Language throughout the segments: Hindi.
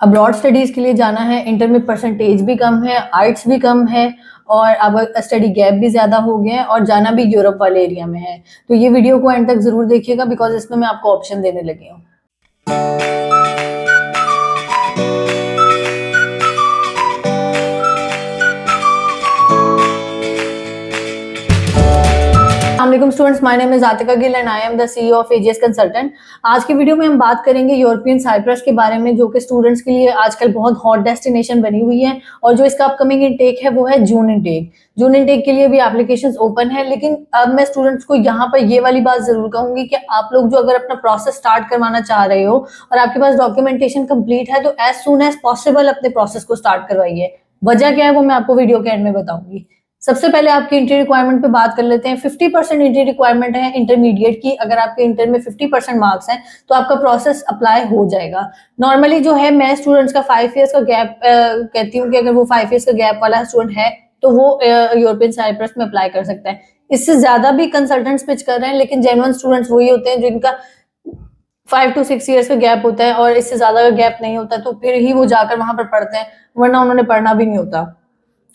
अब्रॉड स्टडीज के लिए जाना है, इंटर में परसेंटेज भी कम है, आइट्स भी कम है और अब स्टडी गैप भी ज्यादा हो गया है और जाना भी यूरोप वाले एरिया में है। तो ये वीडियो को एंड तक जरूर देखिएगा बिकॉज इसमें मैं आपको ऑप्शन देने लगी हूँ। अस्सलाम students, my name is Atika Gill and I am the CEO of AGS consultant. आज की वीडियो में हम बात करेंगे यूरोपियन साइप्रस के बारे में, जो कि स्टूडेंट्स के लिए आजकल बहुत हॉट डेस्टिनेशन बनी हुई है और जो इसका अपकमिंग इनटेक है वो है जून इनटेक। जून इनटेक के लिए भी एप्लीकेशंस ओपन है, लेकिन अब मैं स्टूडेंट्स को यहाँ पर ये वाली बात जरूर कहूंगी कि आप लोग जो अगर अपना प्रोसेस स्टार्ट करवाना चाह रहे हो और आपके पास डॉक्यूमेंटेशन कंप्लीट है तो एज सुन एज पॉसिबल अपने प्रोसेस को स्टार्ट करवाइए। वजह क्या है वो मैं आपको वीडियो के एंड में बताऊंगी। सबसे पहले आपकी इंटर रिक्वायरमेंट पे बात कर लेते हैं। 50% इंटर रिक्वायरमेंट है इंटरमीडिएट की। अगर आपके इंटर में 50% मार्क्स हैं तो आपका प्रोसेस अप्लाई हो जाएगा। नॉर्मली जो है मैं स्टूडेंट्स का 5 इयर्स का गैप कहती हूँ कि अगर वो 5 इयर्स का गैप वाला स्टूडेंट है तो वो यूरोपियन साइप्रस में अप्लाई कर सकता है। इससे ज्यादा भी कंसल्टेंट्स पिच कर रहे हैं, लेकिन जेन्युइन स्टूडेंट्स वही होते हैं जिनका 5 to 6 इयर्स का गैप होता है और इससे ज्यादा का गैप नहीं होता तो फिर ही वो जाकर वहां पर पढ़ते हैं, वरना उन्होंने पढ़ना भी नहीं होता।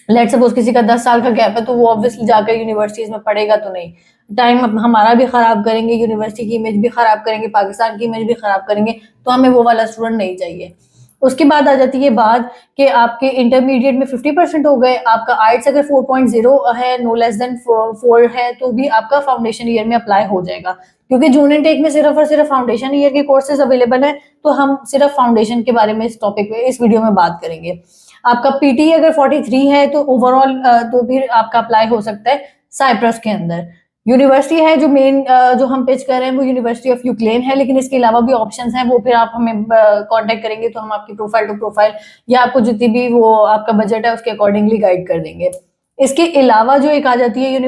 लेट सपोज किसी का 10 साल का गैप है तो वो ऑब्वियसली जाकर यूनिवर्सिटीज में पढ़ेगा तो नहीं, टाइम हमारा भी खराब करेंगे, यूनिवर्सिटी की इमेज भी खराब करेंगे, पाकिस्तान की इमेज भी खराब करेंगे, तो हमें वो वाला स्टूडेंट नहीं चाहिए। उसके बाद आ जाती है बात कि आपके इंटरमीडिएट में 50% हो गए, आपका आइट्स अगर 4.0 है, नो लेस देन 4 है, तो भी आपका फाउंडेशन ईयर में अप्लाई हो जाएगा। क्योंकि जून इनटेक में सिर्फ और सिर्फ फाउंडेशन ईयर के कोर्सेज अवेलेबल है, तो हम सिर्फ फाउंडेशन के बारे में इस टॉपिक पे इस वीडियो में बात करेंगे। आपका पीटी अगर 43 है तो ओवरऑल तो फिर आपका अप्लाई हो सकता है साइप्रस के अंदर। यूनिवर्सिटी है जो मेन जो हम पिच कर रहे हैं वो यूनिवर्सिटी ऑफ यूक्रेन है, लेकिन इसके अलावा भी ऑप्शंस हैं, वो फिर आप हमें कांटेक्ट करेंगे तो हम आपकी प्रोफाइल टू प्रोफाइल या आपको जितनी भी वो आपका बजट है उसके अकॉर्डिंगली गाइड कर देंगे। इसके अलावा जो एक आ जाती है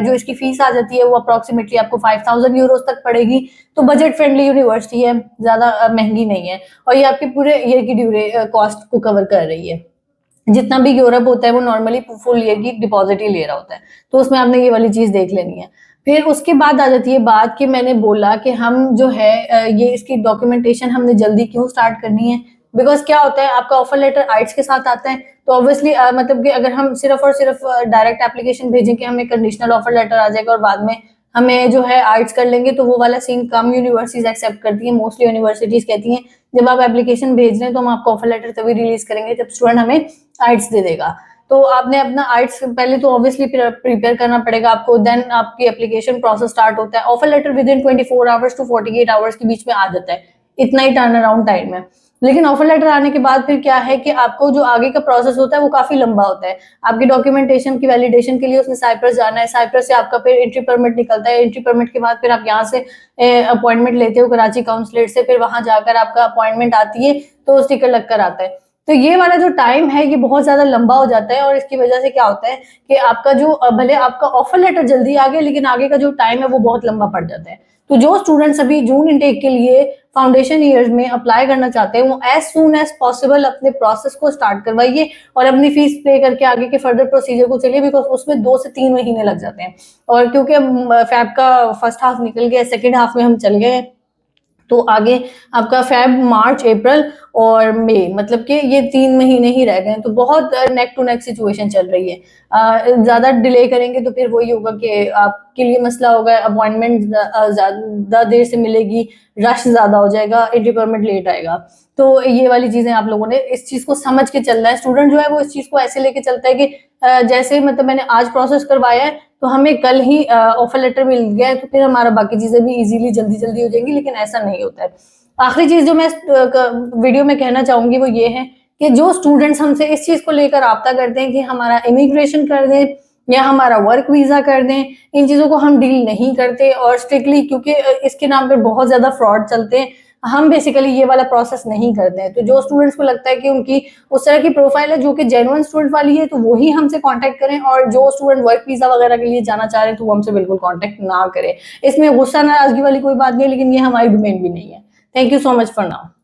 जो इसकी फीस आ जाती है वो अप्रोक्सीमेटली आपको 5000 यूरोज तक पड़ेगी। तो बजट फ्रेंडली यूनिवर्सिटी है, ज्यादा महंगी नहीं है और ये आपके पूरे ईयर की कॉस्ट को कवर कर रही है। जितना भी यूरोप होता है वो नॉर्मली फुल ईयर की डिपॉजिट ही ले रहा होता है, तो उसमें आपने ये वाली चीज देख लेनी है। फिर उसके बाद आ जाती है बात कि मैंने बोला कि हम जो है ये इसकी डॉक्यूमेंटेशन हमने जल्दी क्यों स्टार्ट करनी है। बिकॉज क्या होता है, आपका ऑफर लेटर आइट्स के साथ आता है तो ऑब्वियसली मतलब कि अगर हम सिर्फ और सिर्फ डायरेक्ट एप्लीकेशन भेजें कि हमें कंडीशनल ऑफर लेटर आ जाएगा और बाद में हमें जो है आइट्स कर लेंगे, तो वो वाला सीन कम यूनिवर्सिटीज एक्सेप्ट करती है। मोस्टली यूनिवर्सिटीज कहती हैं जब आप एप्लीकेशन भेज रहे हैं तो हम आपको ऑफर लेटर तभी रिलीज करेंगे जब स्टूडेंट हमें आइट्स दे देगा। तो आपने अपना आइट्स पहले तो ऑब्वियसली प्रिपेयर करना पड़ेगा आपको, देन आपकी एप्लीकेशन प्रोसेस स्टार्ट होता है। Offer letter within 24 hours to 48 hours के बीच में आ जाता है, इतना ही टर्न अराउंड टाइम है। लेकिन ऑफर लेटर आने के बाद फिर क्या है कि आपको जो आगे का प्रोसेस होता है वो काफी लंबा होता है। आपकी डॉक्यूमेंटेशन की वैलिडेशन के लिए उसने साइप्रस जाना है, साइप्रस से आपका फिर एंट्री परमिट निकलता है, एंट्री परमिट के बाद फिर आप यहाँ से अपॉइंटमेंट लेते हो कराची काउंसलेट से, फिर वहां जाकर आपका अपॉइंटमेंट आती है तो स्टिकर लगकर आता है। तो ये वाला जो टाइम है ये बहुत ज्यादा लंबा हो जाता है और इसकी वजह से क्या होता है कि आपका जो भले आपका ऑफर लेटर जल्दी आ गया लेकिन आगे का जो टाइम है वो बहुत लंबा पड़ जाता है। तो जो स्टूडेंट्स अभी जून इनटेक के लिए फाउंडेशन ईयर्स में अप्लाई करना चाहते हैं वो एज सून एज पॉसिबल अपने प्रोसेस को स्टार्ट करवाइए और अपनी फीस पे करके आगे के फर्दर प्रोसीजर को चलिए, बिकॉज उसमें 2 से 3 महीने लग जाते हैं। और क्योंकि फैब का फर्स्ट हाफ निकल गया, सेकेंड हाफ में हम चल गए, तो आगे आपका फेब, मार्च, अप्रैल और मई, मतलब कि ये 3 महीने ही रह गए हैं। तो बहुत नेक टू नेक सिचुएशन चल रही है। ज्यादा डिले करेंगे तो फिर वही होगा कि आपके लिए मसला होगा, अपॉइंटमेंट ज्यादा देर से मिलेगी, रश ज्यादा हो जाएगा, एंट्री परमिट लेट आएगा। तो ये वाली चीजें आप लोगों ने इस चीज को समझ के चलना है। स्टूडेंट जो है वो इस चीज को ऐसे लेके चलता है कि जैसे मतलब मैंने आज प्रोसेस करवाया है तो हमें कल ही ऑफर लेटर मिल गया है तो फिर हमारा बाकी चीजें भी इजीली जल्दी जल्दी हो जाएंगी, लेकिन ऐसा नहीं होता है। आखिरी चीज जो मैं वीडियो में कहना चाहूंगी वो ये है कि जो स्टूडेंट्स हमसे इस चीज को लेकर राब्ता करते हैं कि हमारा इमिग्रेशन कर दें या हमारा वर्क वीजा कर दें, इन चीजों को हम डील नहीं करते और स्ट्रिक्टली, क्योंकि इसके नाम पे बहुत ज्यादा फ्रॉड चलते हैं, हम बेसिकली ये वाला प्रोसेस नहीं करते हैं। तो जो स्टूडेंट्स को लगता है कि उनकी उस तरह की प्रोफाइल है जो कि जेन्युइन स्टूडेंट वाली है तो वही हमसे कांटेक्ट करें, और जो स्टूडेंट वर्क वीजा वगैरह के लिए जाना चाह रहे हैं तो वो हमसे बिल्कुल कांटेक्ट ना करें। इसमें गुस्सा नाराजगी वाली कोई बात नहीं है, लेकिन ये हमारी डोमेन भी नहीं है। Thank you so much for now.